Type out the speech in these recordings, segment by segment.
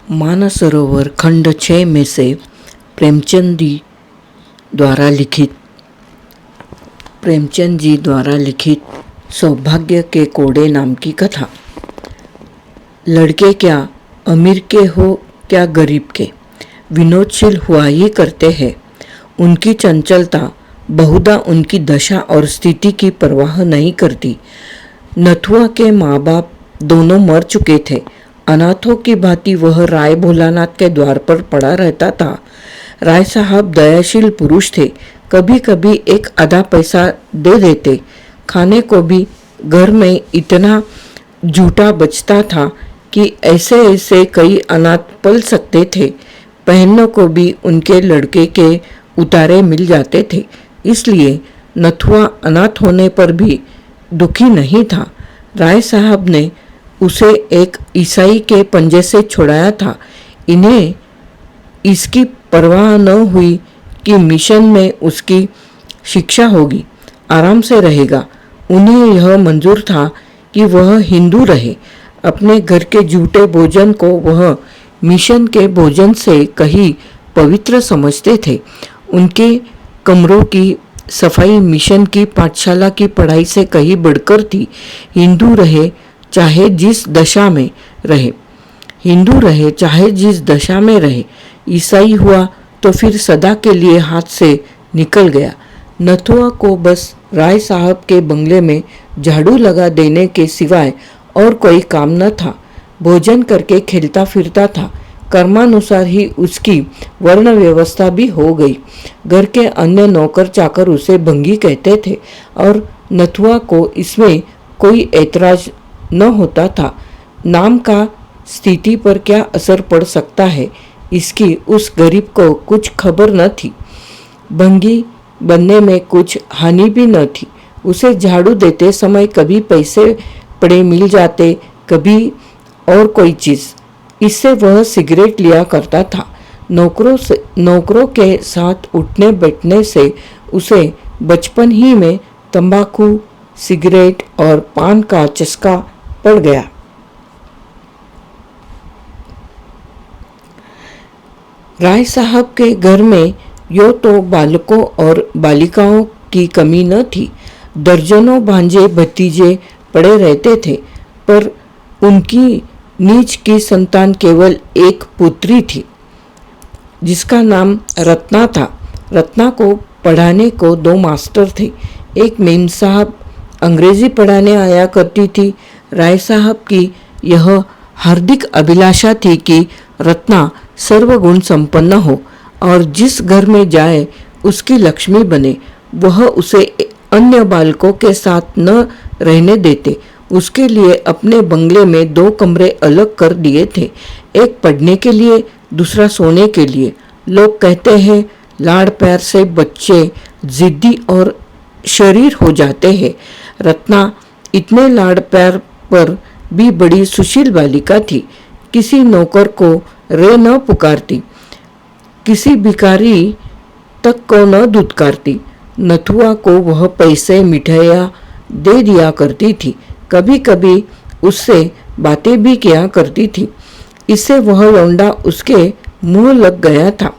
मानसरोवर खंड 6 में से प्रेमचंद जी द्वारा लिखित सौभाग्य के कोड़े नाम की कथा। लड़के क्या अमीर के हो क्या गरीब के, विनोदशील हुआ ही करते हैं। उनकी चंचलता बहुधा उनकी दशा और स्थिति की परवाह नहीं करती। नथुआ के माँ बाप दोनों मर चुके थे। अनाथों की भांति वह राय भोलानाथ के द्वार पर पड़ा रहता था। राय साहब दयाशील पुरुष थे। कभी कभी एक आधा पैसा दे देते। खाने को भी घर में इतना जूठा बचता था कि ऐसे ऐसे कई अनाथ पल सकते थे। पहनने को भी उनके लड़के के उतारे मिल जाते थे। इसलिए नथुआ अनाथ होने पर भी दुखी नहीं था। राय साहब ने उसे एक ईसाई के पंजे से छुड़ाया था। इन्हें इसकी परवाह न हुई कि मिशन में उसकी शिक्षा होगी, आराम से रहेगा। उन्हें यह मंजूर था कि वह हिंदू रहे। अपने घर के जूठे भोजन को वह मिशन के भोजन से कहीं पवित्र समझते थे। उनके कमरों की सफाई मिशन की पाठशाला की पढ़ाई से कहीं बढ़कर थी। हिंदू रहे चाहे जिस दशा में रहे, ईसाई हुआ तो फिर सदा के लिए हाथ से निकल गया। नथुआ को बस राय साहब के बंगले में झाड़ू लगा देने के सिवाय और कोई काम न था। भोजन करके खेलता फिरता था। कर्मानुसार ही उसकी वर्ण व्यवस्था भी हो गई। घर के अन्य नौकर चाकर उसे भंगी कहते थे और नथुआ को इसमें कोई ऐतराज न होता था। नाम का स्थिति पर क्या असर पड़ सकता है, इसकी उस गरीब को कुछ खबर न थी। भंगी बनने में कुछ हानि भी न थी। उसे झाड़ू देते समय कभी पैसे पड़े मिल जाते, कभी और कोई चीज़। इससे वह सिगरेट लिया करता था। नौकरों के साथ उठने बैठने से उसे बचपन ही में तंबाकू, सिगरेट और पान का चस्का पड़ गया। राय साहब के घर में यो तो बालकों और बालिकाओं की कमी न थी। दर्जनों भांजे भतीजे पड़े रहते थे, पर उनकी नीच की संतान केवल एक पुत्री थी जिसका नाम रत्ना था। रत्ना को पढ़ाने को 2 मास्टर थे। एक मेम साहब अंग्रेजी पढ़ाने आया करती थी। राय साहब की यह हार्दिक अभिलाषा थी कि रत्ना सर्वगुण संपन्न हो और जिस घर में जाए उसकी लक्ष्मी बने। वह उसे अन्य बालकों के साथ न रहने देते। उसके लिए अपने बंगले में 2 कमरे अलग कर दिए थे, एक पढ़ने के लिए, दूसरा सोने के लिए। लोग कहते हैं लाड़ प्यार से बच्चे जिद्दी और शरीर हो जाते हैं। रत्ना इतने लाड़ प्यार पर भी बड़ी सुशील बालिका थी। किसी नौकर को रे न पुकारती, किसी भिखारी तक को न दुत्कारती। नथुआ को वह पैसे मिठाइयाँ दे दिया करती थी। कभी कभी उससे बातें भी किया करती थी। इससे वह लौंडा उसके मुंह लग गया था।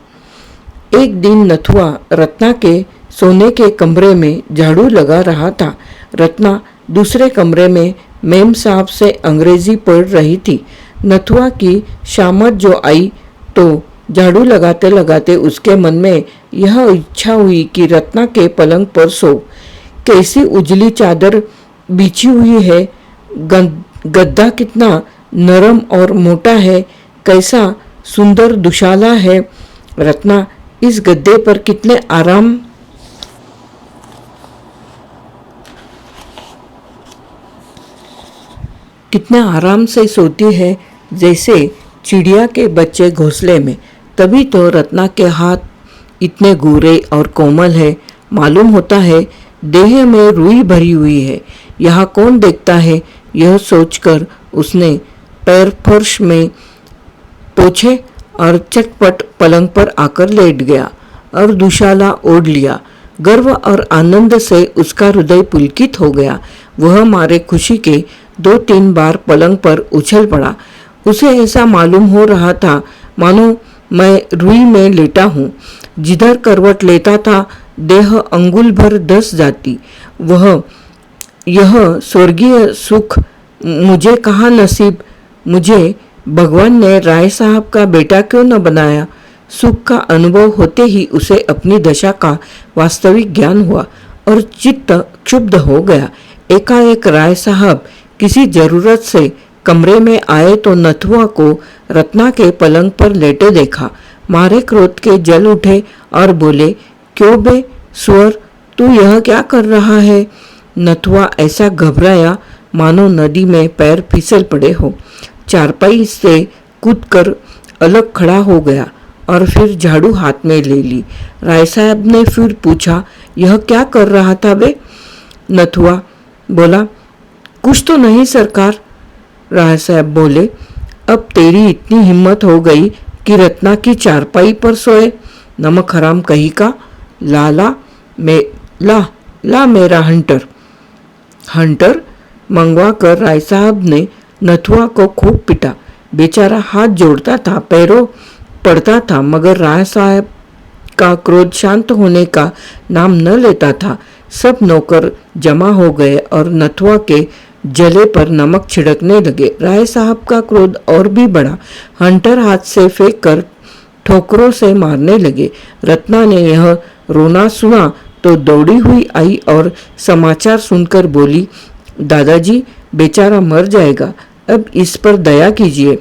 एक दिन नथुआ रत्ना के सोने के कमरे में झाड़ू लगा रहा था। रत्ना दूसरे कमरे में मेम साहब से अंग्रेजी पढ़ रही थी। नथुआ की शामत जो आई तो झाड़ू लगाते लगाते उसके मन में यह इच्छा हुई कि रत्ना के पलंग पर सो। कैसी उजली चादर बिछी हुई है, गद्दा कितना नरम और मोटा है, कैसा सुंदर दुशाला है। रत्ना इस गद्दे पर कितने आराम से सोती है, जैसे चिड़िया के बच्चे घोंसले में। तभी तो रत्ना के हाथ इतने गोरे और कोमल है। मालूम होता है देह में रुई भरी हुई है। यहाँ कौन देखता है, यह सोचकर उसने पैर फर्श में पोछे और चटपट पलंग पर आकर लेट गया और दुशाला ओढ़ लिया। गर्व और आनंद से उसका हृदय पुलकित हो गया। वह मारे खुशी के 2-3 बार पलंग पर उछल पड़ा। उसे ऐसा मालूम हो रहा था मानो मैं रुई में लेटा हूँ। जिधर करवट लेता था देह अंगुल भर धस जाती। यह स्वर्गीय सुख मुझे कहाँ नसीब। मुझे भगवान ने राय साहब का बेटा क्यों न बनाया। सुख का अनुभव होते ही उसे अपनी दशा का वास्तविक ज्ञान हुआ और चित्त क्षुब्ध हो गया। एकाएक राय साहब किसी जरूरत से कमरे में आए तो नथुआ को रत्ना के पलंग पर लेटे देखा। मारे क्रोध के जल उठे और बोले, क्यों बे सुअर, तू यह क्या कर रहा है। नथुआ ऐसा घबराया मानो नदी में पैर फिसल पड़े हो। चारपाई से कूदकर अलग खड़ा हो गया और फिर झाड़ू हाथ में ले ली। राय साहब ने फिर पूछा, यह क्या कर रहा था बे। नथुआ बोला, कुछ तो नहीं सरकार। राय साहब बोले, अब तेरी इतनी हिम्मत हो गई कि रत्ना की चारपाई पर सोए। नमक हराम कहीं का। ला मेरा हंटर मंगवा कर राय साहब ने नथुआ को खूब पिटा। बेचारा हाथ जोड़ता था, पैरों पड़ता था, मगर राय साहब का क्रोध शांत होने का नाम न लेता था। सब नौकर जमा हो गए और नथुआ के जले पर नमक छिड़कने लगे। राय साहब का क्रोध और भी बढ़ा। हंटर हाथ से फेंक कर ठोकरों से मारने लगे। रत्ना ने यह रोना सुना तो दौड़ी हुई आई और समाचार सुनकर बोली, दादाजी बेचारा मर जाएगा, अब इस पर दया कीजिए।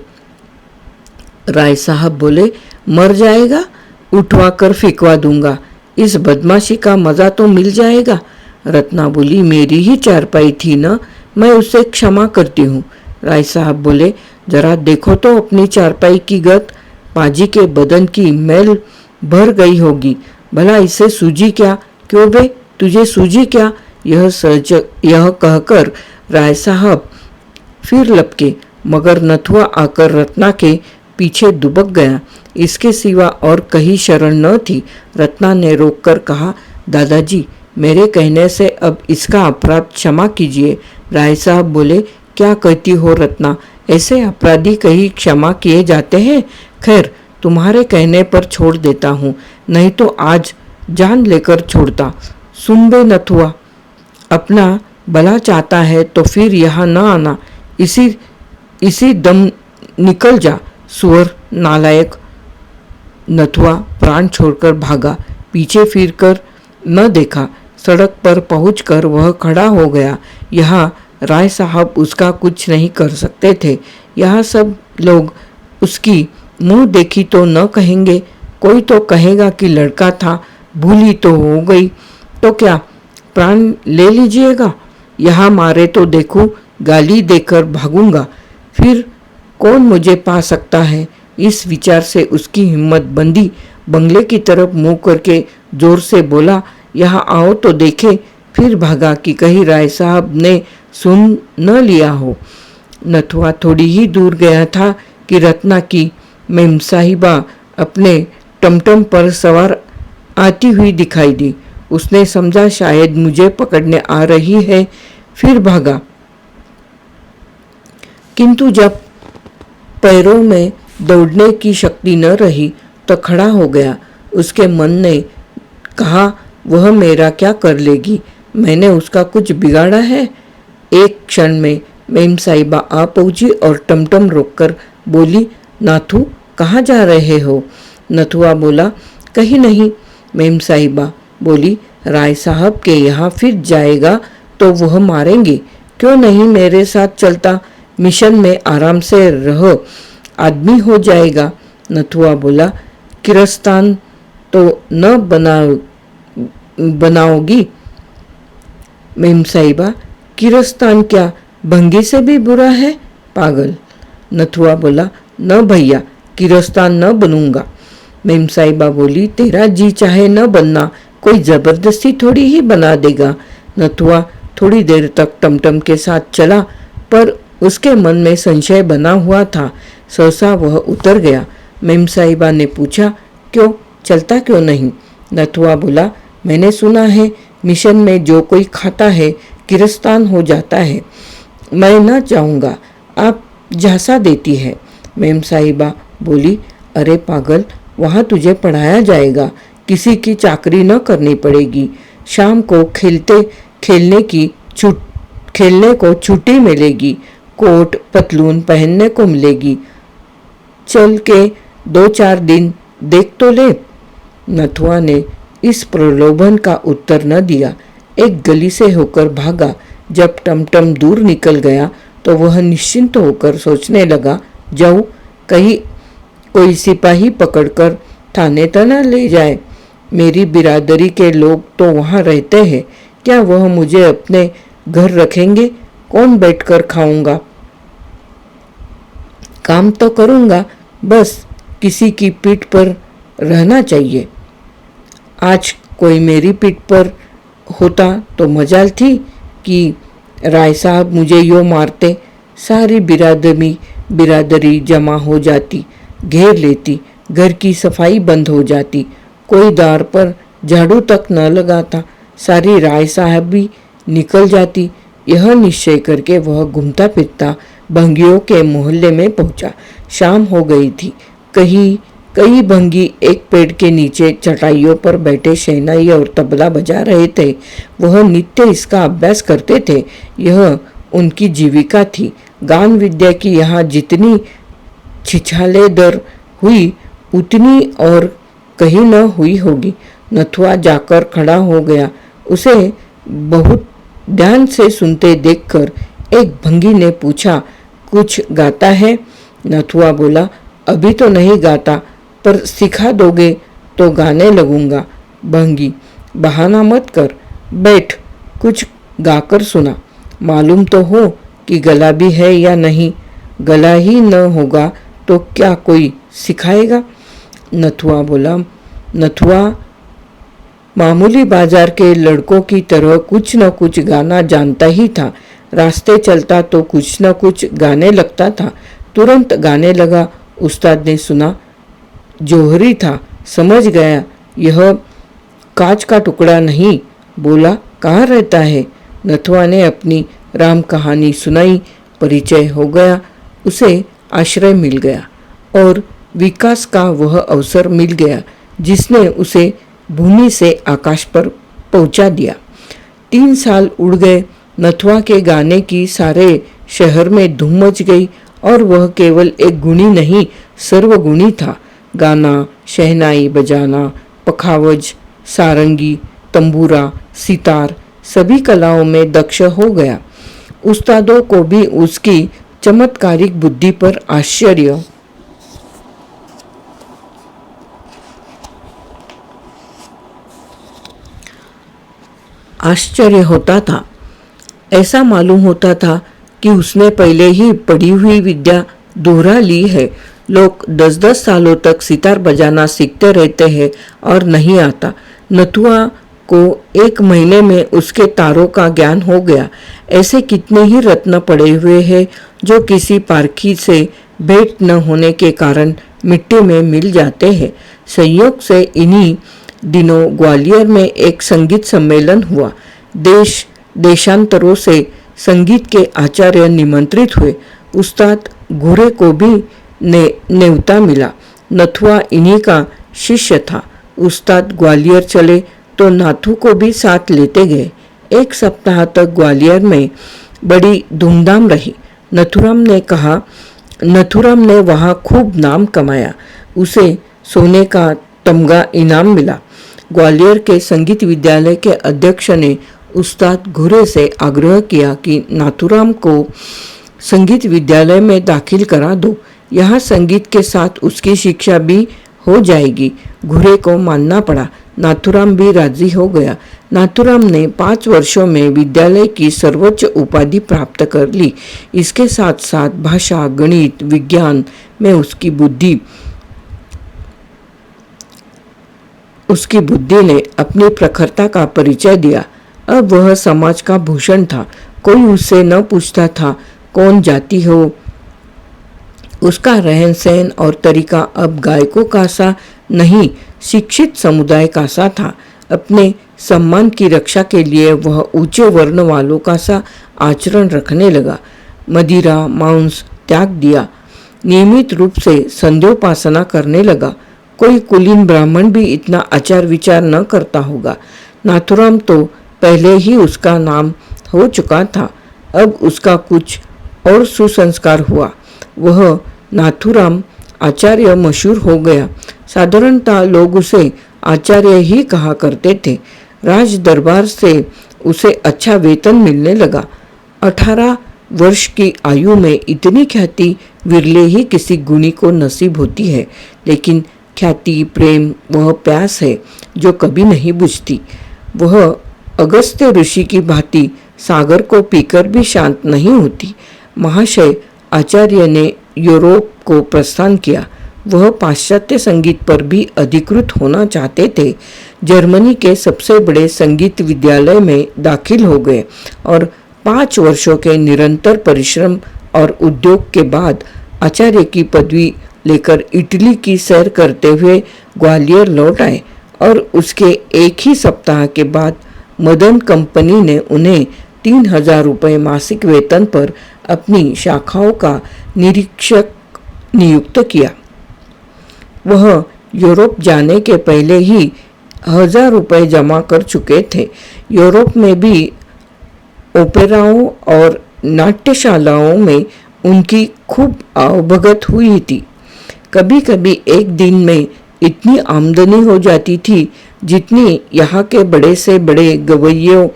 राय साहब बोले, मर जाएगा, उठवा कर फेंकवा दूंगा, इस बदमाशी का मजा तो मिल जाएगा। रत्ना बोली, मेरी ही चारपाई थी ना, मैं उसे क्षमा करती हूँ। राय साहब बोले, जरा देखो तो अपनी चारपाई की गत, पाजी के बदन की मैल भर गई होगी, भला इसे सूझी क्या। क्यों बे, तुझे सूझी क्या। यह कहकर राय साहब फिर लपके, मगर नथुआ आकर रत्ना के पीछे दुबक गया। इसके सिवा और कहीं शरण न थी। रत्ना ने रोककर कहा, दादाजी मेरे कहने से अब इसका अपराध क्षमा कीजिए। राय साहब बोले, क्या कहती हो रत्ना, ऐसे अपराधी कहीं क्षमा किए जाते हैं। खैर तुम्हारे कहने पर छोड़ देता हूँ, नहीं तो आज जान लेकर छोड़ता। सुन बे नथुआ, अपना भला चाहता है तो फिर यहाँ न आना, इसी दम निकल जा सुअर नालायक। नथुआ प्राण छोड़कर भागा, पीछे फिरकर न देखा। सड़क पर पहुंचकर वह खड़ा हो गया। यहाँ राय साहब उसका कुछ नहीं कर सकते थे। यहाँ सब लोग उसकी मुंह देखी तो न कहेंगे, कोई तो कहेगा कि लड़का था, भूली तो हो गई, तो क्या प्राण ले लीजिएगा। यहाँ मारे तो देखूं, गाली देकर भागूंगा, फिर कौन मुझे पा सकता है। इस विचार से उसकी हिम्मत बंधी। बंगले की तरफ मुंह करके जोर से बोला, यहाँ आओ तो देखे। फिर भागा कि कहीं राय साहब ने सुन न लिया हो। नथुआ थोड़ी ही दूर गया था कि रत्ना की मेम साहिबा अपने टमटम पर सवार आती हुई दिखाई दी। उसने समझा शायद मुझे पकड़ने आ रही है, फिर भागा। किंतु जब पैरों में दौड़ने की शक्ति न रही तो खड़ा हो गया। उसके मन ने कहा, वह मेरा क्या कर लेगी, मैंने उसका कुछ बिगाड़ा है। एक क्षण में मेम साहिबा आ पहुंची और टमटम रोककर बोली, नाथू कहाँ जा रहे हो। नथुआ बोला, कहीं नहीं। मेम साहिबा बोली, राय साहब के यहाँ फिर जाएगा तो वह मारेंगे, क्यों नहीं मेरे साथ चलता, मिशन में आराम से रहो, आदमी हो जाएगा। नथुआ बोला, किरस्तान तो न बनाओगी। मेम साहिबा, किरस्तान क्या भंगी से भी बुरा है, पागल। नथुआ बोला, न भैया, किरस्तान न बनूंगा। मेम साहिबा बोली, तेरा जी चाहे न बनना, कोई जबरदस्ती थोड़ी ही बना देगा। नथुआ थोड़ी देर तक टमटम के साथ चला, पर उसके मन में संशय बना हुआ था। सहसा वह उतर गया। मेम साहिबा ने पूछा, क्यों, चलता क्यों नहीं। नथुआ बोला, मैंने सुना है मिशन में जो कोई खाता है किरस्तान हो जाता है। मैं न जाऊंगा, आप झांसा देती है। मेम साहिबा बोली, अरे पागल, वहाँ तुझे पढ़ाया जाएगा, किसी की चाकरी न करनी पड़ेगी। शाम को खेलने को छुट्टी मिलेगी, कोट पतलून पहनने को मिलेगी। चल के 2-4 दिन देख तो ले। नथुआ ने इस प्रलोभन का उत्तर न दिया। एक गली से होकर भागा। जब टमटम दूर निकल गया तो वह निश्चिंत होकर सोचने लगा, जाऊं, कहीं कोई सिपाही पकड़कर थाने तो न ले जाए। मेरी बिरादरी के लोग तो वहाँ रहते हैं, क्या वह मुझे अपने घर रखेंगे? कौन बैठकर खाऊंगा? काम तो करूंगा, बस किसी की पीठ पर रहना चाहिए। आज कोई मेरी पीठ पर होता तो मजाल थी कि राय साहब मुझे यूँ मारते। सारी बिरादरी जमा हो जाती, घेर लेती, घर की सफाई बंद हो जाती, कोई द्वार पर झाड़ू तक न लगाता, सारी राय साहब भी निकल जाती। यह निश्चय करके वह घूमता फिरता भंगियों के मोहल्ले में पहुंचा। शाम हो गई थी। कई भंगी एक पेड़ के नीचे चटाइयों पर बैठे शहनाई और तबला बजा रहे थे। वह नित्य इसका अभ्यास करते थे। यह उनकी जीविका थी। गान विद्या की यहाँ जितनी छिछालेदर हुई उतनी और कहीं न हुई होगी। नथुआ जाकर खड़ा हो गया। उसे बहुत ध्यान से सुनते देखकर एक भंगी ने पूछा, कुछ गाता है? नथुआ बोला, अभी तो नहीं गाता, पर सिखा दोगे तो गाने लगूंगा। भंगी, बहाना मत कर, बैठ, कुछ गाकर सुना। मालूम तो हो कि गला भी है या नहीं। गला ही न होगा तो क्या कोई सिखाएगा? नथुआ बोला। नथुआ मामूली बाजार के लड़कों की तरह कुछ न कुछ गाना जानता ही था। रास्ते चलता तो कुछ न कुछ गाने लगता था। तुरंत गाने लगा। उस्ताद ने सुना, जोहरी था, समझ गया यह कांच का टुकड़ा नहीं। बोला, कहाँ रहता है? नथुआ ने अपनी राम कहानी सुनाई। परिचय हो गया। उसे आश्रय मिल गया और विकास का वह अवसर मिल गया जिसने उसे भूमि से आकाश पर पहुंचा दिया। 3 साल उड़ गए। नथुआ के गाने की सारे शहर में धूम मच गई और वह केवल एक गुणी नहीं, सर्वगुणी था। गाना, शहनाई बजाना, पखावज, सारंगी, तंबूरा, सितार, सभी कलाओं में दक्ष हो गया। उस्तादों को भी उसकी चमत्कारिक बुद्धि पर आश्चर्य होता था। ऐसा मालूम होता था कि उसने पहले ही पढ़ी हुई विद्या दोहरा ली है। लोग 10-10 सालों तक सितार बजाना सीखते रहते हैं और नहीं आता। नथुआ को 1 महीने में उसके तारों का ज्ञान हो गया। ऐसे कितने ही रत्न पड़े हुए हैं जो किसी पारखी से भेंट न होने के कारण मिट्टी में मिल जाते हैं। संयोग से इन्हीं दिनों ग्वालियर में एक संगीत सम्मेलन हुआ। देशांतरों से संगीत के आचार्य निमंत्रित हुए। उस्ताद घुरे को भी न्योता मिला। नथुआ इन्हीं का शिष्य था। उस्ताद ग्वालियर चले तो नाथू को भी साथ लेते गए। 1 सप्ताह तक ग्वालियर में बड़ी धूमधाम रही। नथुराम ने वहाँ खूब नाम कमाया। उसे सोने का तमगा इनाम मिला। ग्वालियर के संगीत विद्यालय के अध्यक्ष ने उस्ताद घुरे से आग्रह किया कि नाथुराम को संगीत विद्यालय में दाखिल करा दो। यहाँ संगीत के साथ उसकी शिक्षा भी हो जाएगी। घुरे को मानना पड़ा। नाथुराम भी राजी हो गया। नाथुराम ने 5 वर्षों में विद्यालय की सर्वोच्च उपाधि प्राप्त कर ली। इसके साथ साथ भाषा, गणित, विज्ञान में उसकी बुद्धि ने अपनी प्रखरता का परिचय दिया। अब वह समाज का भूषण था। कोई उससे न पूछता था कौन जाति हो। उसका रहन सहन और तरीका अब गायकों का सा नहीं, शिक्षित समुदाय का सा था। अपने सम्मान की रक्षा के लिए वह ऊंचे वर्ण वालों का सा आचरण रखने लगा। मदिरा, मांस त्याग दिया। नियमित रूप से संध्योपासना करने लगा। कोई कुलीन ब्राह्मण भी इतना आचार विचार न करता होगा। नाथुराम तो पहले ही उसका नाम हो चुका था, अब उसका कुछ और सुसंस्कार हुआ। वह नाथुराम आचार्य मशहूर हो गया। साधारणतः लोग उसे आचार्य ही कहा करते थे। राज दरबार से उसे अच्छा वेतन मिलने लगा। 18 वर्ष की आयु में इतनी ख्याति विरले ही किसी गुणी को नसीब होती है, लेकिन ख्याति, प्रेम वह प्यास है जो कभी नहीं बुझती। वह अगस्त्य ऋषि की भांति सागर को पीकर भी शांत नहीं होती। महाशय आचार्य ने यूरोप को प्रस्थान किया। वह पाश्चात्य संगीत पर भी अधिकृत होना चाहते थे। जर्मनी के सबसे बड़े संगीत विद्यालय में दाखिल हो गए और 5 वर्षों के निरंतर परिश्रम और उद्योग के बाद आचार्य की पदवी लेकर इटली की सैर करते हुए ग्वालियर लौट आए और उसके एक ही सप्ताह के बाद मदन कंपनी ने उन्हें 3000 रुपये मासिक वेतन पर अपनी शाखाओं का निरीक्षक नियुक्त किया। वह यूरोप जाने के पहले ही 1000 रुपये जमा कर चुके थे। यूरोप में भी ओपेराओं और नाट्यशालाओं में उनकी खूब आवभगत हुई थी। कभी कभी एक दिन में इतनी आमदनी हो जाती थी जितनी यहाँ के बड़े से बड़े गवैयों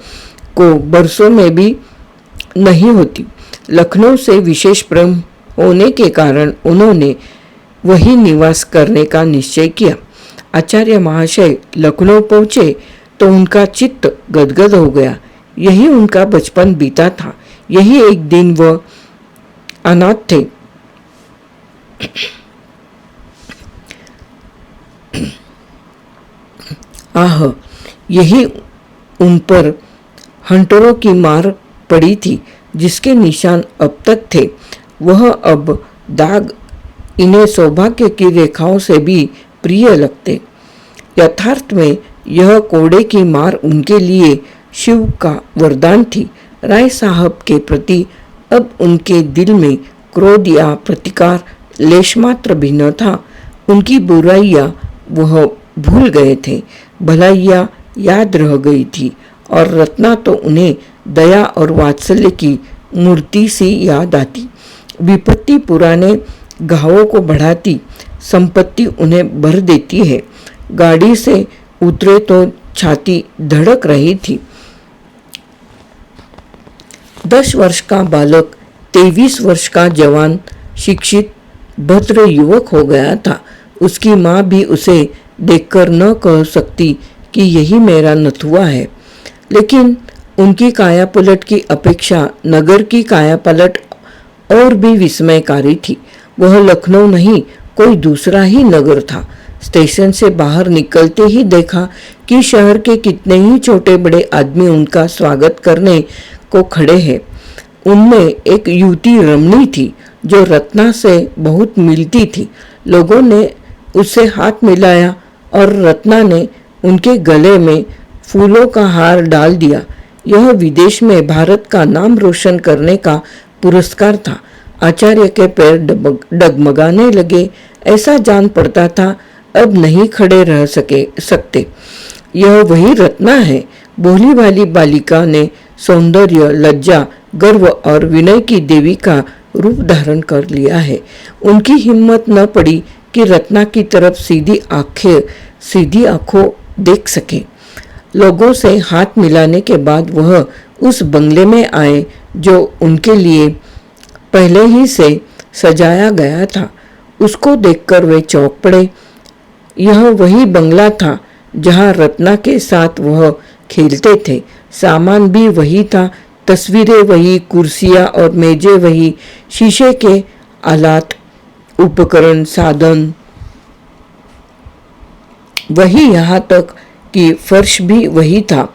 को बरसों में भी नहीं होती। लखनऊ से विशेष प्रेम होने के कारण उन्होंने वही निवास करने का निश्चय किया। आचार्य महाशय लखनऊ पहुँचे तो उनका चित्त गदगद हो गया। यही उनका बचपन बीता था। यही एक दिन वह अनाथ थे। आह, यही उन पर हंटरों की मार पड़ी थी जिसके निशान अब तक थे। वह अब दाग इन्हें सौभाग्य की रेखाओं से भी प्रिय लगते। यथार्थ में यह कोड़े की मार उनके लिए शिव का वरदान थी। राय साहब के प्रति अब उनके दिल में क्रोध या प्रतिकार लेशमात्र भी न था। उनकी बुराइयां वह भूल गए थे, भलाइयां याद रह गई थी और रत्ना तो उन्हें दया और वात्सल्य की मूर्ति सी याद आती। विपत्ति पुराने घावों को बढ़ाती, संपत्ति उन्हें भर देती है। गाड़ी से उतरे तो छाती धड़क रही थी। 10 वर्ष का बालक 23 वर्ष का जवान शिक्षित भद्र युवक हो गया था। उसकी माँ भी उसे देखकर न कह सकती कि यही मेरा नथुआ है, लेकिन उनकी कायापलट की अपेक्षा नगर की कायापलट और भी विस्मयकारी थी। वह लखनऊ नहीं, कोई दूसरा ही नगर था। स्टेशन से बाहर निकलते ही देखा कि शहर के कितने ही छोटे बड़े आदमी उनका स्वागत करने को खड़े हैं। उनमें एक युवती रमणी थी जो रत्ना से बहुत मिलती थी। लोगों ने उससे हाथ मिलाया और रत्ना ने उनके गले में फूलों का हार डाल दिया। यह विदेश में भारत का नाम रोशन करने का पुरस्कार था। आचार्य के पैर डगमगाने लगे। ऐसा जान पड़ता था अब नहीं खड़े रह सकते। यह वही रत्ना है। भोली भाली बालिका ने सौंदर्य, लज्जा, गर्व और विनय की देवी का रूप धारण कर लिया है। उनकी हिम्मत न पड़ी कि रत्ना की तरफ सीधी आंखों देख सके। लोगों से हाथ मिलाने के बाद वह उस बंगले में आए जो उनके लिए पहले ही से सजाया गया था। उसको देखकर वे चौंक पड़े। यह वही बंगला था जहां रत्ना के साथ वह खेलते थे। सामान भी वही था, तस्वीरें वही, कुर्सियां और मेजें वही, शीशे के आलात, उपकरण, साधन वही, यहाँ तक कि फर्श भी वही था।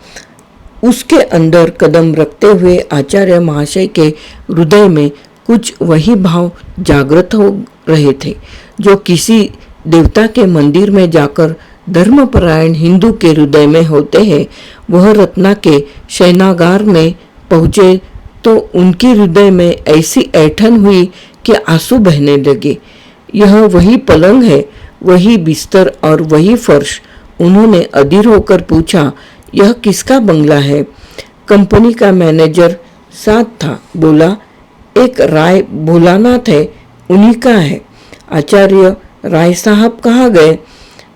उसके अंदर कदम रखते हुए आचार्य महाशय के हृदय में कुछ वही भाव जागृत हो रहे थे जो किसी देवता के मंदिर में जाकर धर्मपरायण हिंदू के हृदय में होते हैं। वह रत्ना के शयनागार में पहुँचे तो उनके हृदय में ऐसी ऐंठन हुई कि आंसू बहने लगे। यह वही पलंग है, वही बिस्तर और वही फर्श। उन्होंने अधीर होकर पूछा, यह किसका बंगला है? कंपनी का मैनेजर साथ था। बोला, एक राय भोलानाथ है, उन्हीं का है। आचार्य राय साहब कहाँ गए?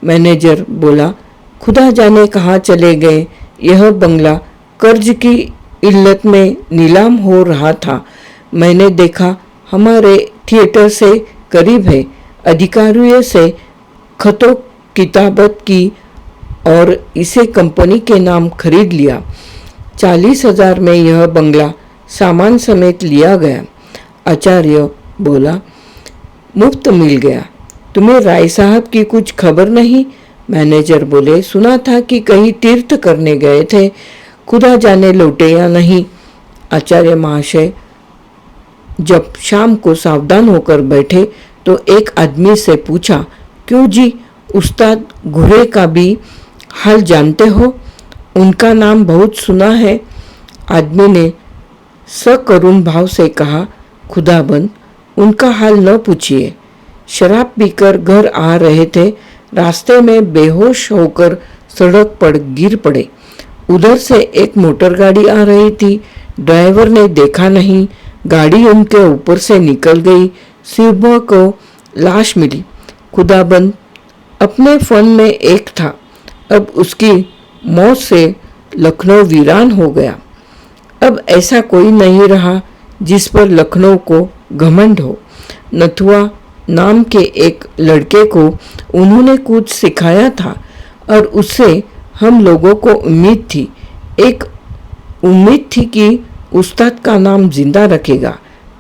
मैनेजर बोला, खुदा जाने कहाँ चले गए। यह बंगला कर्ज की इल्लत में नीलाम हो रहा था। मैंने देखा, हमारे थिएटर से करीब है। अधिकारियों से खतो किताबत की और इसे कंपनी के नाम खरीद लिया। 40,000 में यह बंगला सामान समेत लिया गया। आचार्य बोला, मुफ्त मिल गया। तुम्हें राय साहब की कुछ खबर नहीं? मैनेजर बोले, सुना था कि कहीं तीर्थ करने गए थे, खुदा जाने लौटे या नहीं। आचार्य महाशय जब शाम को सावधान होकर बैठे तो एक आदमी से पूछा, क्यों जी, उस्ताद घुरे का भी हाल जानते हो? उनका नाम बहुत सुना है। आदमी ने सकरुण भाव से कहा, खुदाबंद उनका हाल न पूछिए। शराब पीकर घर आ रहे थे, रास्ते में बेहोश होकर सड़क पर गिर पड़े। उधर से एक मोटर गाड़ी आ रही थी, ड्राइवर ने देखा नहीं, गाड़ी उनके ऊपर से निकल गई। सुबह को लाश मिली। खुदाबंद अपने फन में एक था, अब उसकी मौत से लखनऊ वीरान हो गया। अब ऐसा कोई नहीं रहा जिस पर लखनऊ को घमंड हो। नथुआ नाम के एक लड़के को उन्होंने कुछ सिखाया था और उससे हम लोगों को उम्मीद थी, एक उम्मीद थी कि उस्ताद का नाम जिंदा रखेगा,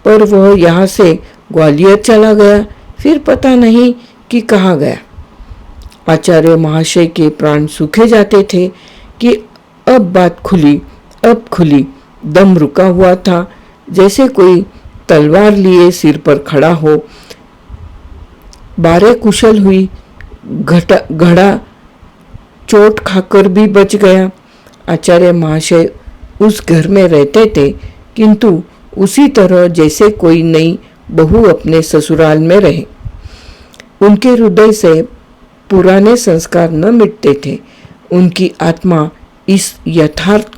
पर वह यहाँ से ग्वालियर चला गया, फिर पता नहीं कि कहाँ गया। आचार्य महाशय के प्राण सूखे जाते थे कि अब बात खुली, अब खुली। दम रुका हुआ था, जैसे कोई तलवार लिए सिर पर खड़ा हो। बारे कुशल हुई, घड़ा चोट खाकर भी बच गया। आचार्य महाशय उस घर में रहते थे, किंतु उसी तरह जैसे कोई नई बहू अपने ससुराल में रहे। उनके हृदय से पुराने संस्कार न मिटते थे। उनकी आत्मा इस यथार्थ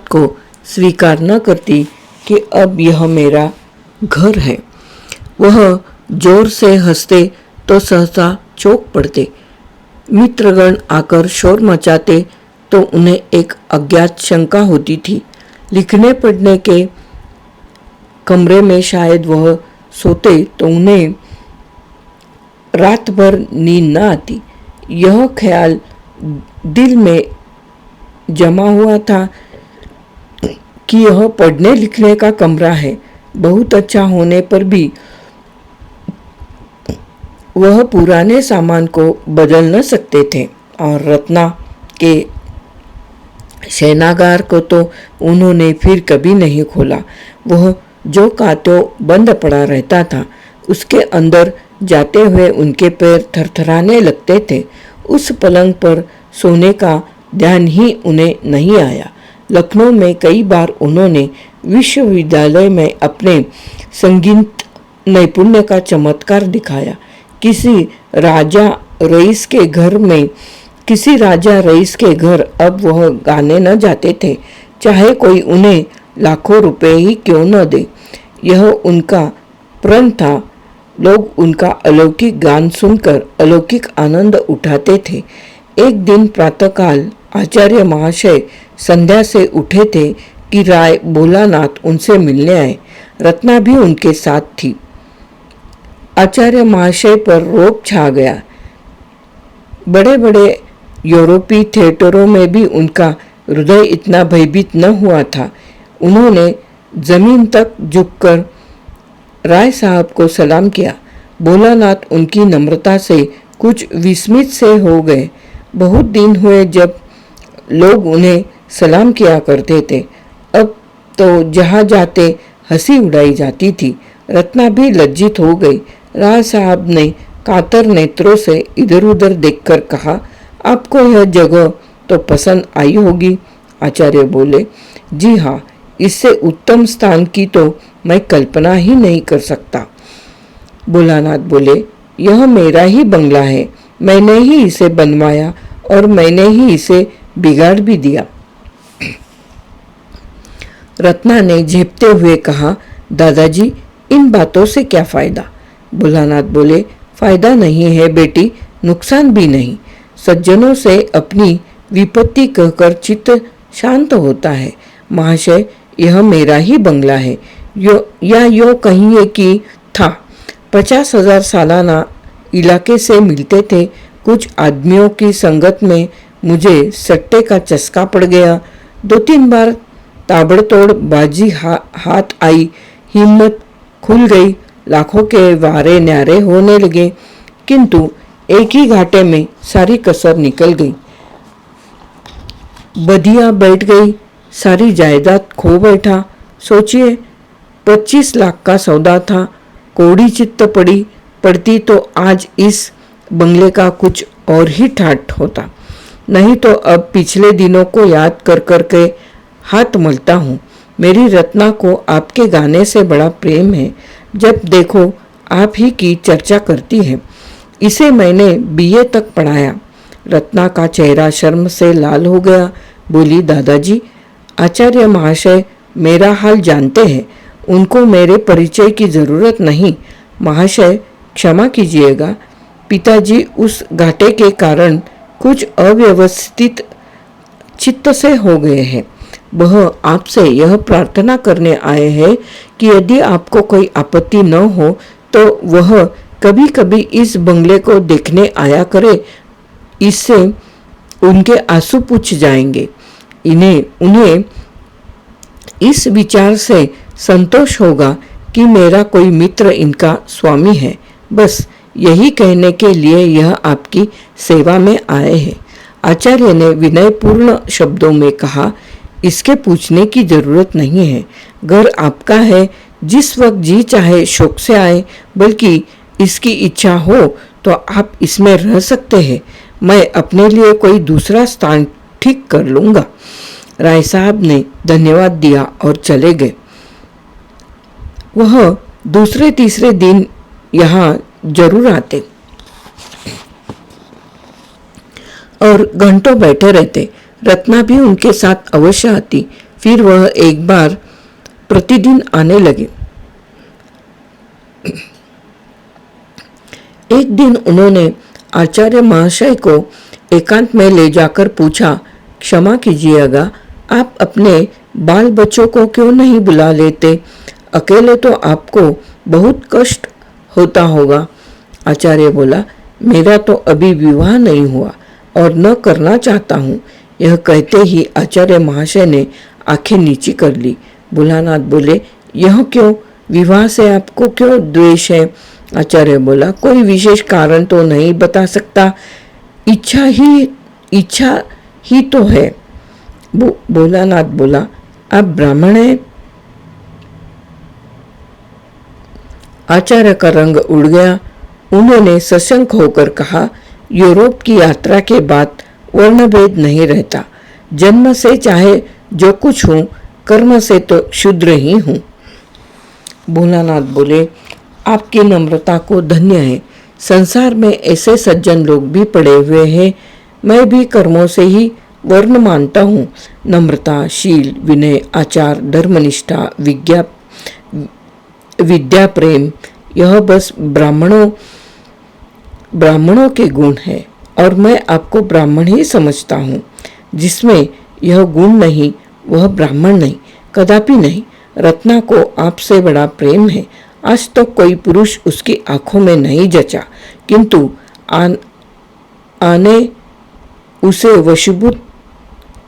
को स्वीकार न करती कि अब यह मेरा घर है। वह जोर से हंसते तो सहसा चौंक पड़ते। मित्रगण आकर शोर मचाते तो उन्हें एक अज्ञात शंका होती थी। लिखने पढ़ने के कमरे में शायद वह सोते तो उन्हें रात भर नींद न आती। यह ख्याल दिल में जमा हुआ था कि यह पढ़ने लिखने का कमरा है। बहुत अच्छा होने पर भी वह पुराने सामान को बदल न सकते थे और रत्ना के शयनागार को तो उन्होंने फिर कभी नहीं खोला। वह जो कांटों बंद पड़ा रहता था, उसके अंदर जाते हुए उनके पैर थरथराने लगते थे। उस पलंग पर सोने का ध्यान ही उन्हें नहीं आया। लखनऊ में कई बार उन्होंने विश्वविद्यालय में अपने संगीत नैपुण्य का चमत्कार दिखाया। किसी राजा रईस के घर अब वह गाने न जाते थे, चाहे कोई उन्हें लाखों रुपए ही क्यों न दे। यह उनका प्रण था। लोग उनका अलौकिक गान सुनकर अलौकिक आनंद उठाते थे। एक दिन प्रातःकाल आचार्य महाशय संध्या से उठे थे कि राय भोलानाथ उनसे मिलने आए। रत्ना भी उनके साथ थी। आचार्य महाशय पर रोब छा गया। बड़े बड़े यूरोपीय थिएटरों में भी उनका हृदय इतना भयभीत न हुआ था। उन्होंने जमीन तक झुककर राय साहब को सलाम किया। भोलानाथ उनकी नम्रता से कुछ विस्मित से हो गए। बहुत दिन हुए जब लोग उन्हें सलाम किया करते थे। अब तो जहाँ जाते हंसी उड़ाई जाती थी। रत्ना भी लज्जित हो गई। राय साहब ने कातर नेत्रों से इधर उधर देखकर कहा, आपको यह जगह तो पसंद आई होगी। आचार्य बोले, जी हाँ, इससे उत्तम स्थान की तो मैं कल्पना ही नहीं कर सकता। भोलानाथ बोले, यह मेरा ही बंगला है, मैंने ही इसे बनवाया और मैंने ही इसे बिगाड़ भी दिया। रत्ना ने झेपते हुए कहा, दादाजी, इन बातों से क्या फायदा? भोलानाथ बोले, फायदा नहीं है बेटी, नुकसान भी नहीं। सज्जनों से अपनी विपत्ति कहकर चित्त शांत होता है। महाशय, यह मेरा ही बंगला है, यो कहिए कि था। 50,000 सालाना इलाके से मिलते थे। कुछ आदमियों की संगत में मुझे सट्टे का चस्का पड़ गया। 2-3 बार ताबड़तोड़ बाजी हाथ आई, हिम्मत खुल गई, लाखों के वारे न्यारे होने लगे, किंतु एक ही घाटे में सारी कसर निकल गई। बदिया बैठ गई, सारी जायदाद खो बैठा। सोचिए, 25 लाख का सौदा था। कोड़ी चित्त पड़ती तो आज इस बंगले का कुछ और ही ठाट होता। नहीं तो अब पिछले दिनों को याद कर कर के हाथ मलता हूँ। मेरी रत्ना को आपके गाने से बड़ा प्रेम है। जब देखो आप ही की चर्चा करती है। इसे मैंने बीए तक पढ़ाया। रत्ना का चेहरा शर्म से लाल हो गया। बोली, दादाजी, आचार्य महाशय मेरा हाल जानते हैं, उनको मेरे परिचय की जरूरत नहीं। महाशय क्षमा कीजिएगा, पिताजी उस घाटे के कारण कुछ अव्यवस्थित चित्त से हो गए हैं। वह आपसे यह प्रार्थना करने आए हैं कि यदि आपको कोई आपत्ति न हो तो वह कभी कभी इस बंगले को देखने आया करे, इससे उनके आंसू पूछ जाएंगे। उन्हें इस विचार से संतोष होगा कि मेरा कोई मित्र इनका स्वामी है। बस यही कहने के लिए यह आपकी सेवा में आए हैं। आचार्य ने विनयपूर्ण शब्दों में कहा, इसके पूछने की जरूरत नहीं है। घर आपका है, जिस वक्त जी चाहे शौक से आए, बल्कि इसकी इच्छा हो तो आप इसमें रह सकते हैं। मैं अपने लिए कोई दूसरा स्थान ठीक कर लूँगा। राय साहब ने धन्यवाद दिया और चले गए। वह दूसरे तीसरे दिन यहाँ जरूर आते और घंटों बैठे रहते। रत्ना भी उनके साथ अवश्य आती। फिर वह एक बार प्रतिदिन आने लगे। एक दिन उन्होंने आचार्य महाशय को एकांत में ले जाकर पूछा, क्षमा कीजिएगा, आप अपने बाल बच्चों को क्यों नहीं बुला लेते? अकेले तो आपको बहुत कष्ट होता होगा। आचार्य बोला, मेरा तो अभी विवाह नहीं हुआ और न करना चाहता हूँ। यह कहते ही आचार्य महाशय ने आंखें नीची कर ली। भोलानाथ बोले, यह क्यों? विवाह से आपको क्यों द्वेष है? आचार्य बोला, कोई विशेष कारण तो नहीं बता सकता, इच्छा ही तो है। भोलानाथ बोला, आप ब्राह्मण हैं? आचार्य का रंग उड़ गया। उन्होंने सशंक होकर कहा, यूरोप की यात्रा के बाद वर्णभेद नहीं रहता। जन्म से चाहे जो कुछ हूँ, कर्म से तो शूद्र ही हूँ। भोलानाथ बोले, आपकी नम्रता को धन्य है। संसार में ऐसे सज्जन लोग भी पड़े हुए हैं। मैं भी कर्मों से ही वर्ण मानता हूँ। नम्रता, शील, विनय, आचार, धर्मनिष्ठा, विद्या, प्रेम, यह बस ब्राह्मणों के गुण है और मैं आपको ब्राह्मण ही समझता हूँ। जिसमें यह गुण नहीं वह ब्राह्मण नहीं, कदापि नहीं। रत्ना को आपसे बड़ा प्रेम है। आज तक तो कोई पुरुष उसकी आंखों में नहीं जचा, किंतु आने उसे वशीभूत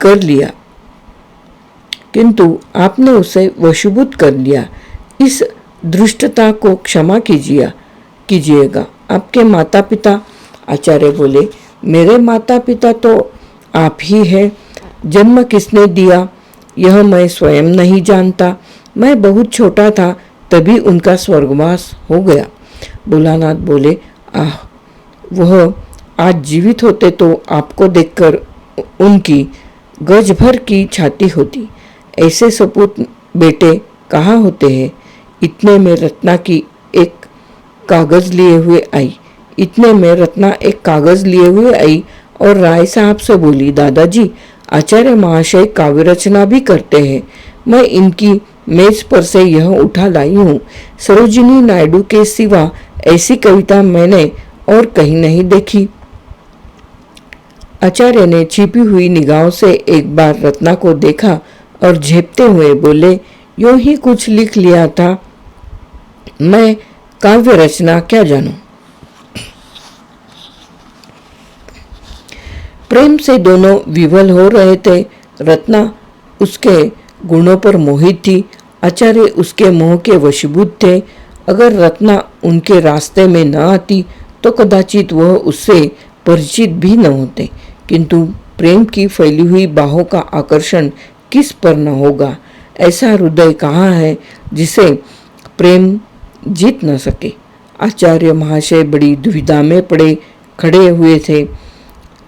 कर लिया। किंतु आपने उसे वशीभूत कर लिया। इस दुष्टता को क्षमा कीजिएगा। आपके माता पिता? आचार्य बोले, मेरे माता पिता तो आप ही है। जन्म किसने दिया यह मैं स्वयं नहीं जानता। मैं बहुत छोटा था तभी उनका स्वर्गवास हो गया। भोलानाथ बोले, आह, वह आज जीवित होते तो आपको देखकर उनकी गज भर की छाती होती। ऐसे सपूत बेटे कहाँ होते हैं। इतने में रत्ना की एक कागज लिए हुए आई इतने में रत्ना एक कागज लिए हुए आई और राय साहब से बोली, दादाजी, आचार्य महाशय काव्य रचना भी करते हैं। मैं इनकी मेज पर से यह उठा लाई हूँ। सरोजिनी नायडू के सिवा ऐसी कविता मैंने और कहीं नहीं देखी। आचार्य ने छिपी हुई निगाहों से एक बार रत्ना को देखा और झेपते हुए बोले, यूं ही कुछ लिख लिया था, मैं काव्य रचना क्या जानूं। प्रेम से दोनों विवल हो रहे थे। रत्ना उसके गुणों पर मोहित थी, आचार्य उसके मोह के वशीभूत थे। अगर रत्ना उनके रास्ते में न आती तो कदाचित वह उससे परिचित भी न होते, किंतु प्रेम की फैली हुई बाहों का आकर्षण किस पर न होगा। ऐसा हृदय कहाँ है जिसे प्रेम जीत न सके। आचार्य महाशय बड़ी दुविधा में खड़े हुए थे।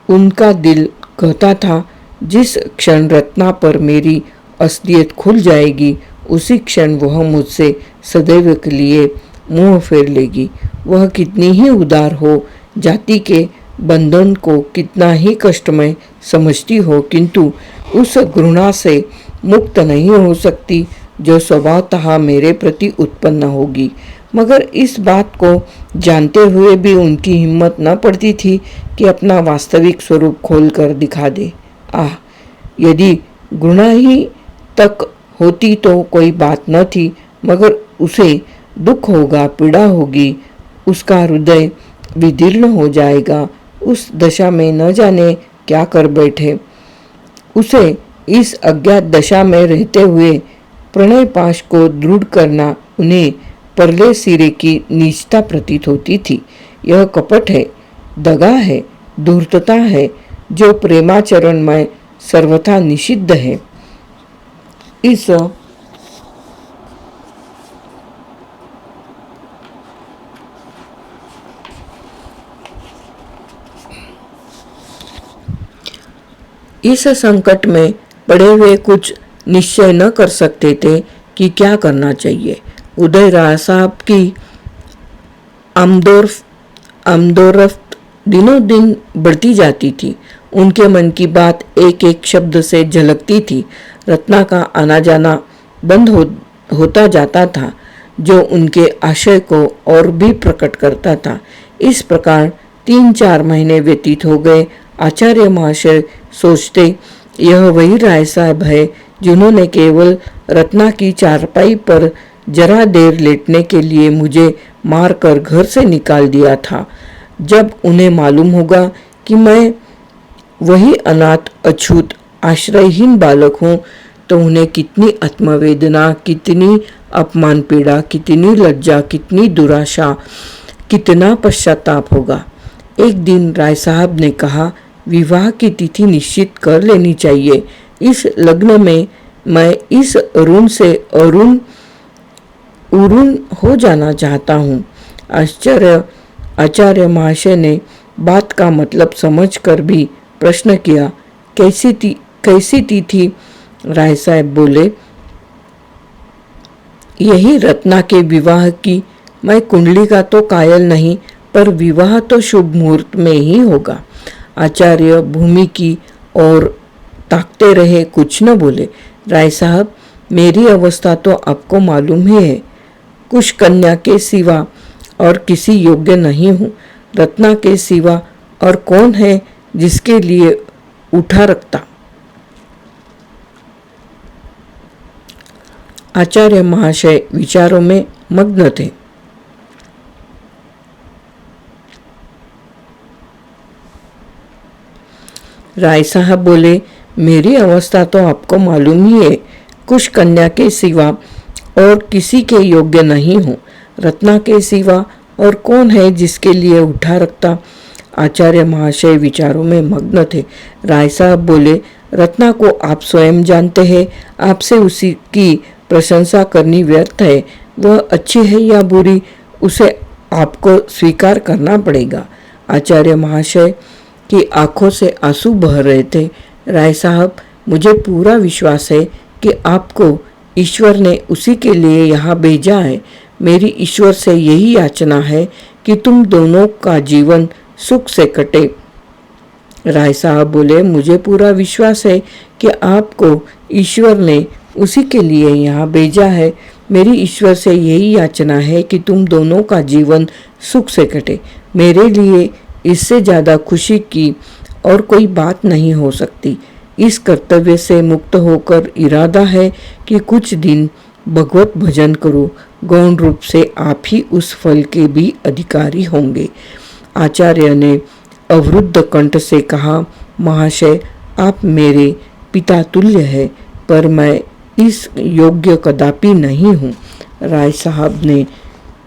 उनका दिल कहता था, जिस क्षण रत्ना पर मेरी असलियत खुल जाएगी उसी क्षण वह मुझसे सदैव के लिए मुंह फेर लेगी। वह कितनी ही उदार हो, जाति के बंधन को कितना ही कष्टमय समझती हो, किंतु उस घृणा से मुक्त नहीं हो सकती जो स्वभावतः मेरे प्रति उत्पन्न होगी। मगर इस बात को जानते हुए भी उनकी हिम्मत न पड़ती थी कि अपना वास्तविक स्वरूप खोलकर दिखा दे। आह, यदि घृणा ही तक होती तो कोई बात न थी, मगर उसे दुख होगा, पीड़ा होगी, उसका हृदय विदीर्ण हो जाएगा। उस दशा में न जाने क्या कर बैठे। उसे इस अज्ञात दशा में रहते हुए प्रणय पाश को दृढ़ करना उन्हें परले सिरे की नीचता प्रतीत होती थी। यह कपट है, दगा है, धूर्तता है जो प्रेमाचरण में सर्वथा निषिद्ध है। इस संकट में पड़े हुए कुछ निश्चय न कर सकते थे कि क्या करना चाहिए। उदय राय साहब की आमदोरफ्त दिनों दिन बढ़ती जाती थी। उनके मन की बात एक एक शब्द से झलकती थी। रत्ना का आना जाना बंद होता जाता था, जो उनके आशय को और भी प्रकट करता था। इस प्रकार 3-4 महीने व्यतीत हो गए। आचार्य महाशय सोचते, यह वही राय साहब है जिन्होंने केवल रत्ना की चारपाई पर जरा देर लेटने के लिए मुझे मारकर घर से निकाल दिया था। जब उन्हें मालूम होगा कि मैं वही अनाथ, अछूत, आश्रयहीन बालक हूँ, तो उन्हें कितनी आत्मवेदना, कितनी अपमान पीड़ा, कितनी लज्जा, कितनी दुराशा, कितना पश्चाताप होगा। एक दिन राय साहब ने कहा, विवाह की तिथि निश्चित कर लेनी चाहिए। इस लग्न में मैं इस ऋण से उऋण हो जाना चाहता हूँ। आचार्य महाशय ने बात का मतलब समझकर भी प्रश्न किया, कैसी तिथि? राय साहब बोले, यही रत्ना के विवाह की। मैं कुंडली का तो कायल नहीं, पर विवाह तो शुभ मुहूर्त में ही होगा। आचार्य भूमि की ओर ताकते रहे, कुछ न बोले। राय साहब, मेरी अवस्था तो आपको मालूम ही है। कुछ कन्या के सिवा और किसी योग्य नहीं हूँ। रत्ना के सिवा और कौन है जिसके लिए उठा रखता। आचार्य महाशय विचारों में मग्न थे। राय साहब बोले, मेरी अवस्था तो आपको मालूम ही है। कुछ कन्या के सिवा और किसी के योग्य नहीं हूँ। रत्ना के सिवा और कौन है जिसके लिए उठा रखता। आचार्य महाशय विचारों में मग्न थे। राय साहब बोले, रत्ना को आप स्वयं जानते हैं। आपसे उसी की प्रशंसा करनी व्यर्थ है। वह अच्छी है या बुरी, उसे आपको स्वीकार करना पड़ेगा। आचार्य महाशय की आंखों से आंसू बह रहे थे। राय साहब, मुझे पूरा विश्वास है कि आपको ईश्वर ने उसी के लिए यहाँ भेजा है। मेरी ईश्वर से यही याचना है कि तुम दोनों का जीवन सुख से कटे। राय साहब बोले, मुझे पूरा विश्वास है कि आपको ईश्वर ने उसी के लिए यहाँ भेजा है। मेरी ईश्वर से यही याचना है कि तुम दोनों का जीवन सुख से कटे। मेरे लिए इससे ज़्यादा खुशी की और कोई बात नहीं हो सकती। इस कर्तव्य से मुक्त होकर इरादा है कि कुछ दिन भगवत भजन करो। गौण रूप से आप ही उस फल के भी अधिकारी होंगे। आचार्य ने अवरुद्ध कंठ से कहा, महाशय, आप मेरे पिता तुल्य है, पर मैं इस योग्य कदापि नहीं हूँ। राय साहब ने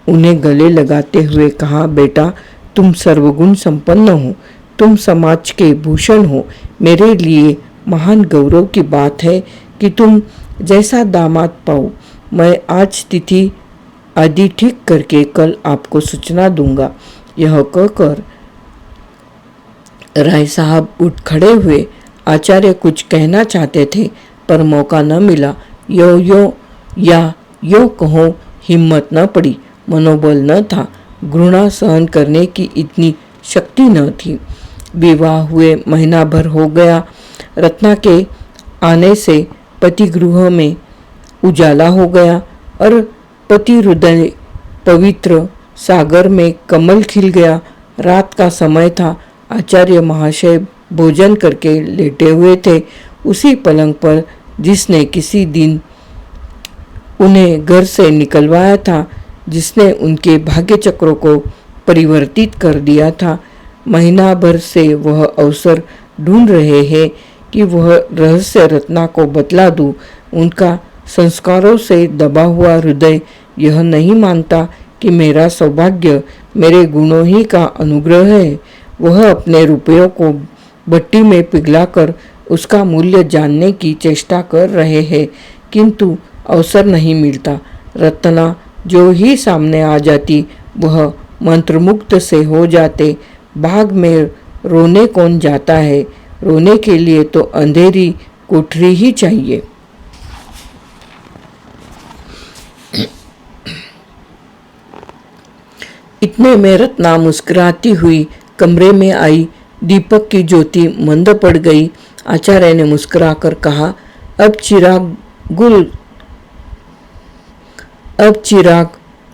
उन्हें गले लगाते हुए कहा, बेटा, तुम सर्वगुण संपन्न हो, तुम समाज के भूषण हो। मेरे लिए महान गौरव की बात है कि तुम जैसा दामाद पाओ। मैं आज तिथि आदि ठीक करके कल आपको सूचना दूंगा। यह कहकर राय साहब उठ खड़े हुए। आचार्य कुछ कहना चाहते थे पर मौका न मिला। यो कहो, हिम्मत न पड़ी, मनोबल न था, घृणा सहन करने की इतनी शक्ति न थी। विवाह हुए महीना भर हो गया। रत्ना के आने से पति गृह में उजाला हो गया और पति हृदय पवित्र सागर में कमल खिल गया। रात का समय था। आचार्य महाशय भोजन करके लेटे हुए थे, उसी पलंग पर जिसने किसी दिन उन्हें घर से निकलवाया था, जिसने उनके भाग्य चक्रों को परिवर्तित कर दिया था। महीना भर से वह अवसर ढूंढ रहे हैं कि वह रहस्य रत्ना को बतला दूं। उनका संस्कारों से दबा हुआ हृदय यह नहीं मानता कि मेरा सौभाग्य मेरे गुणों ही का अनुग्रह है। वह अपने रुपयों को भट्टी में पिघलाकर उसका मूल्य जानने की चेष्टा कर रहे हैं, किंतु अवसर नहीं मिलता। रत्ना जो ही सामने आ जाती, वह मंत्रमुग्ध से हो जाते। बाग में रोने कौन जाता है? रोने के लिए तो अंधेरी कोठरी ही चाहिए। इतने में रत्ना मुस्कुराती हुई कमरे में आई। दीपक की ज्योति मंद पड़ गई। आचार्य ने मुस्कुराकर कहा, अब चिराग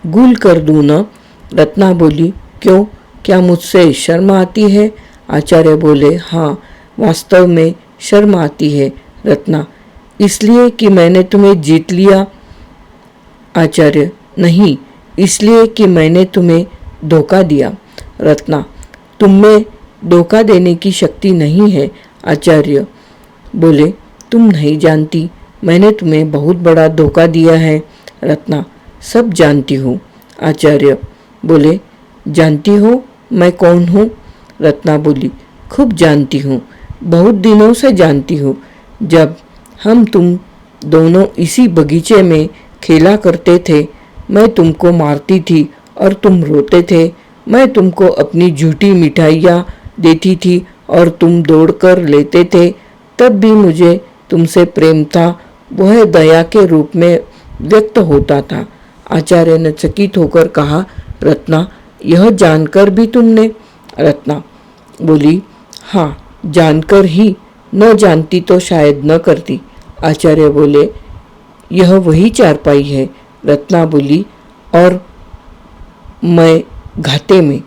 गुल कर दूं न? रत्ना बोली, क्यों, क्या मुझसे शर्म आती है? आचार्य बोले, हाँ, वास्तव में शर्म आती है रत्ना, इसलिए कि मैंने तुम्हें जीत लिया। आचार्य, नहीं, इसलिए कि मैंने तुम्हें धोखा दिया। रत्ना, तुममें धोखा देने की शक्ति नहीं है। आचार्य बोले, तुम नहीं जानती, मैंने तुम्हें बहुत बड़ा धोखा दिया है। रत्ना, सब जानती हूँ। आचार्य बोले, जानती हो मैं कौन हूँ? रत्ना बोली, खूब जानती हूँ, बहुत दिनों से जानती हूँ। जब हम तुम दोनों इसी बगीचे में खेला करते थे, मैं तुमको मारती थी और तुम रोते थे। मैं तुमको अपनी झूठी मिठाइयाँ देती थी और तुम दौड़कर लेते थे। तब भी मुझे तुमसे प्रेम था, वह दया के रूप में व्यक्त होता था। आचार्य ने चकित होकर कहा, रत्ना, यह जानकर भी तुमने? रत्ना बोली, हाँ, जानकर ही, न जानती तो शायद न करती। आचार्य बोले, यह वही चारपाई है। रत्ना बोली, और मैं घाटे में।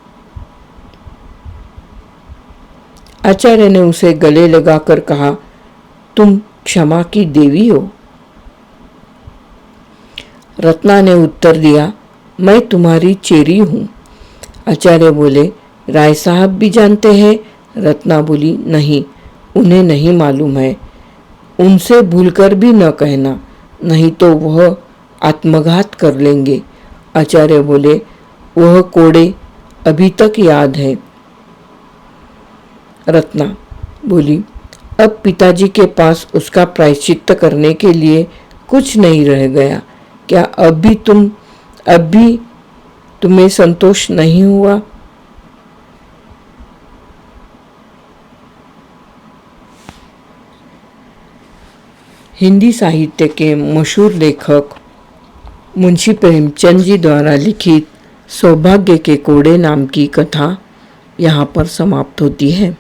आचार्य ने उसे गले लगाकर कहा, तुम क्षमा की देवी हो। रत्ना ने उत्तर दिया, मैं तुम्हारी चेरी हूँ। आचार्य बोले, राय साहब भी जानते हैं? रत्ना बोली, नहीं, उन्हें नहीं मालूम है। उनसे भूलकर भी न कहना, नहीं तो वह आत्मघात कर लेंगे। आचार्य बोले, वह कोड़े अभी तक याद है। रत्ना बोली, अब पिताजी के पास उसका प्रायश्चित्त करने के लिए कुछ नहीं रह गया। क्या अब भी तुम्हें संतोष नहीं हुआ? हिंदी साहित्य के मशहूर लेखक मुंशी प्रेमचंद जी द्वारा लिखित सौभाग्य के कोड़े नाम की कथा यहाँ पर समाप्त होती है।